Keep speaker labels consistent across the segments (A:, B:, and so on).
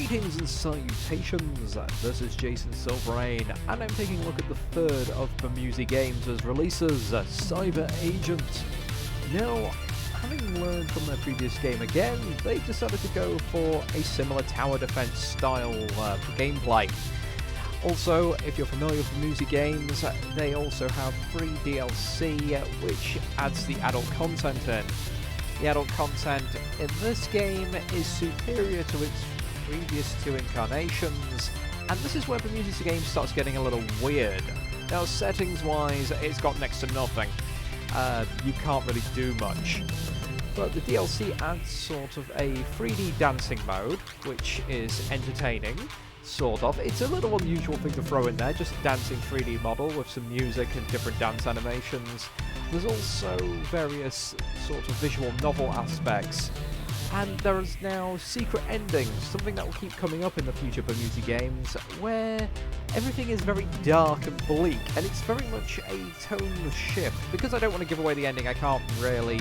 A: Greetings and salutations, this is Jason Silverain, and I'm taking a look at the third of Bambuseae Games' releases, Cyber Agent. Now, having learned from their previous game again, they've decided to go for a similar tower defense style gameplay. Also, if you're familiar with Bambuseae Games, they also have free DLC, which adds the adult content in. The adult content in this game is superior to its previous two incarnations, and this is where Bambuseae Games starts getting a little weird. Now, settings-wise, it's got next to nothing. You can't really do much. But the DLC adds sort of a 3D dancing mode, which is entertaining, sort of. It's a little unusual thing to throw in there, just a dancing 3D model with some music and different dance animations. There's also various sort of visual novel aspects, and there is now secret endings, something that will keep coming up in the future Bambuseae Games, where everything is very dark and bleak, and it's very much a tone shift. Because I don't want to give away the ending, I can't really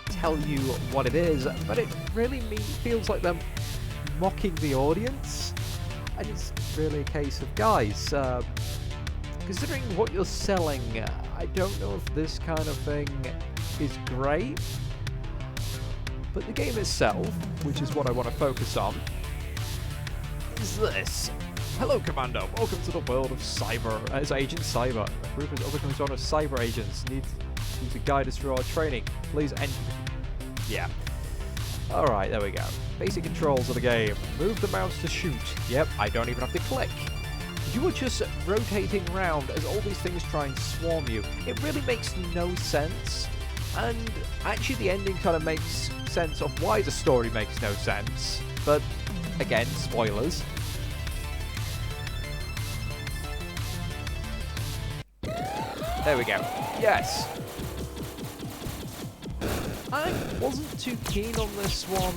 A: tell you what it is, but it really feels like they're mocking the audience, and it's really a case of, guys, considering what you're selling, I don't know if this kind of thing is great, but the game itself, which is what I want to focus on, is this. Hello, Commando. Welcome to the world of Cyber, as Agent Cyber. A group of other concerned of cyber agents need you to guide us through our training. Please enter. Yeah. Alright, there we go. Basic controls of the game. Move the mouse to shoot. Yep, I don't even have to click. You are just rotating around as all these things try and swarm you. It really makes no sense. And actually the ending kind of makes sense of why the story makes no sense. But, again, spoilers. There we go. Yes! I wasn't too keen on this one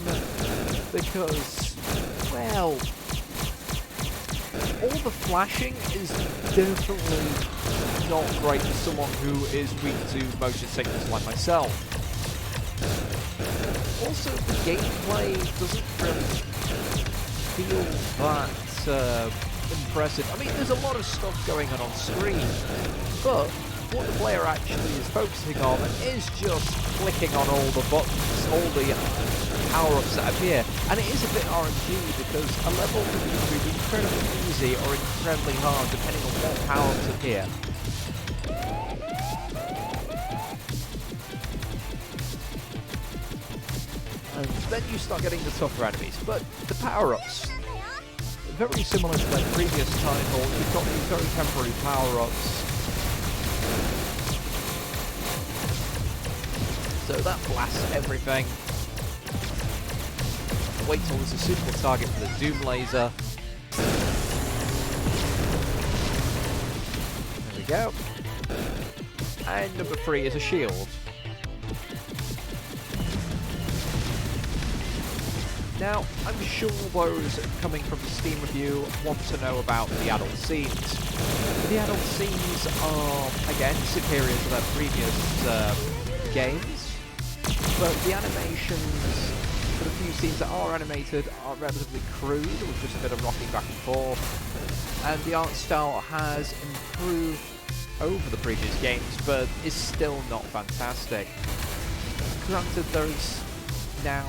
A: because, well, all the flashing is definitely not great for someone who is weak to motion sickness like myself. Also, the gameplay doesn't really feel that impressive. I mean, there's a lot of stuff going on screen, but what the player actually is focusing on is just clicking on all the buttons, all the power-ups that appear. And it is a bit RNG because a level can be either incredibly easy or incredibly hard depending on what power-ups appear. And then you start getting the tougher enemies. But the power-ups, very similar to their previous title, you've got these very temporary power-ups. So that blasts everything. Wait till there's a suitable target for the Doom Laser. There we go. And number 3 is a shield. Now, I'm sure those coming from the Steam review want to know about the adult scenes. The adult scenes are, again, superior to their previous games. But the animations for the few scenes that are animated are relatively crude, with just a bit of rocking back and forth. And the art style has improved over the previous games, but is still not fantastic. Granted, there's now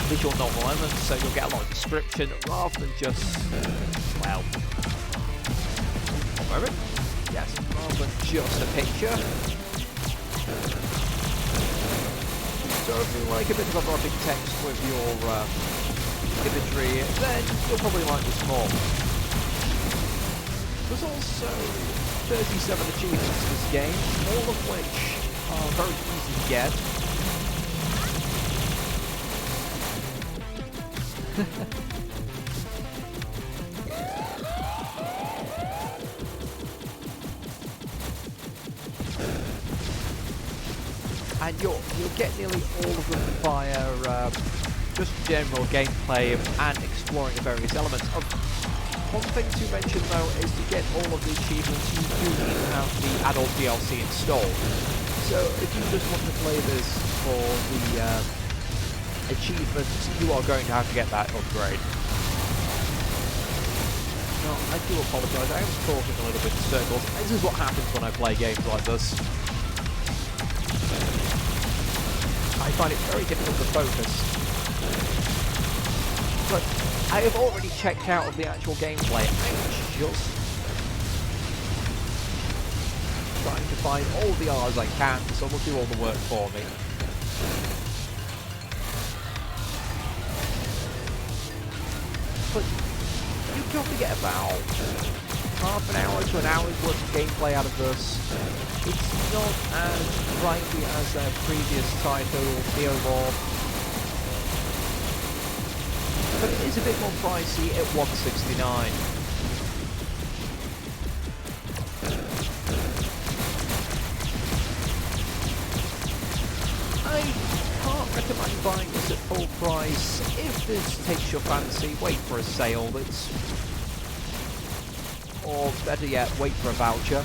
A: visual novel elements, so you'll get a lot of description rather than just, well, one moment. Yes, rather than just a picture. So if you like a bit of erotic text with your imagery, then you'll probably like this more. There's also 37 achievements in this game, all of which are very easy to get. And you'll get nearly all of them via just general gameplay and exploring the various elements. One thing to mention though is to get all of the achievements you do need to have the adult DLC installed. So if you just want to play this for the achievement, you are going to have to get that upgrade. Now, I do apologise, I am talking a little bit in circles. This is what happens when I play games like this. I find it very difficult to focus. But I have already checked out of the actual gameplay. I'm just trying to find all the R's I can, so they'll do all the work for me. But you can only get about half an hour to an hour's worth of gameplay out of this. It's not as grindy as their previous title, NEOMORPH, but it is a bit more pricey at $169. I can't recommend buying this at full price. If this takes your fancy, wait for a sale that's... or better yet, wait for a voucher.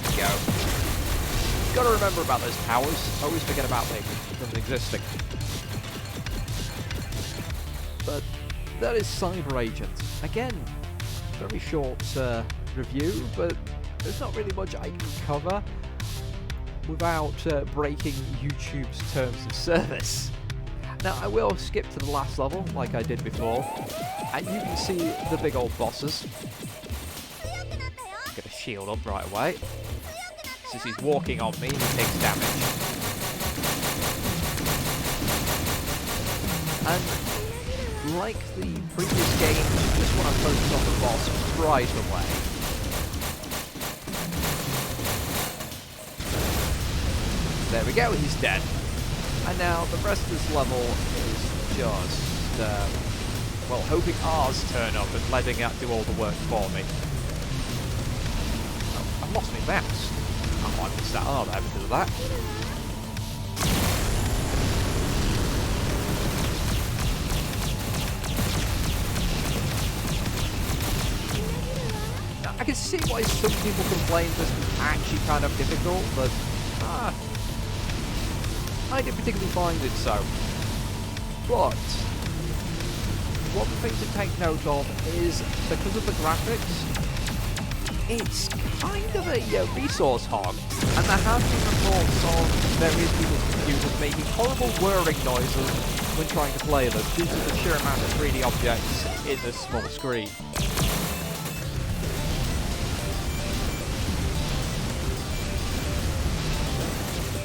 A: There you go. Gotta remember about those powers. Always forget about them existing. But that is Cyber Agent. Again, very short review, but there's not really much I can cover without breaking YouTube's terms of service. Now, I will skip to the last level, like I did before, and you can see the big old bosses. Get a shield up right away. Since he's walking on me, he takes damage. And like the previous game, you just want to focus on the boss right away. There we go, he's dead. And now the rest of this level is just, well, hoping R's turn up and letting that do all the work for me. Oh, I've lost my mouse. Oh, I missed that R there because of that. Now, I can see why some people complain this is actually kind of difficult, but I didn't particularly find it so. But one thing to take note of is, because of the graphics, it's kind of a resource hog, and there have been reports of various people's computers making horrible whirring noises when trying to play them due to the sheer amount of 3D objects in this small screen.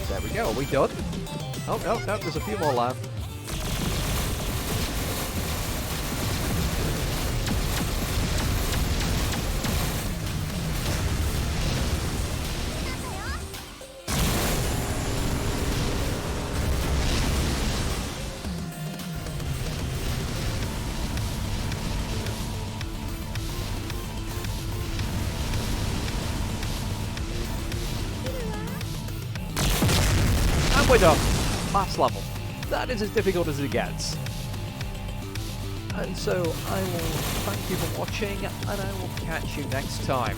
A: There we go, are we done? Oh, no, there's a few more left. And we're done. Last level. That is as difficult as it gets. And so I will thank you for watching, and I will catch you next time.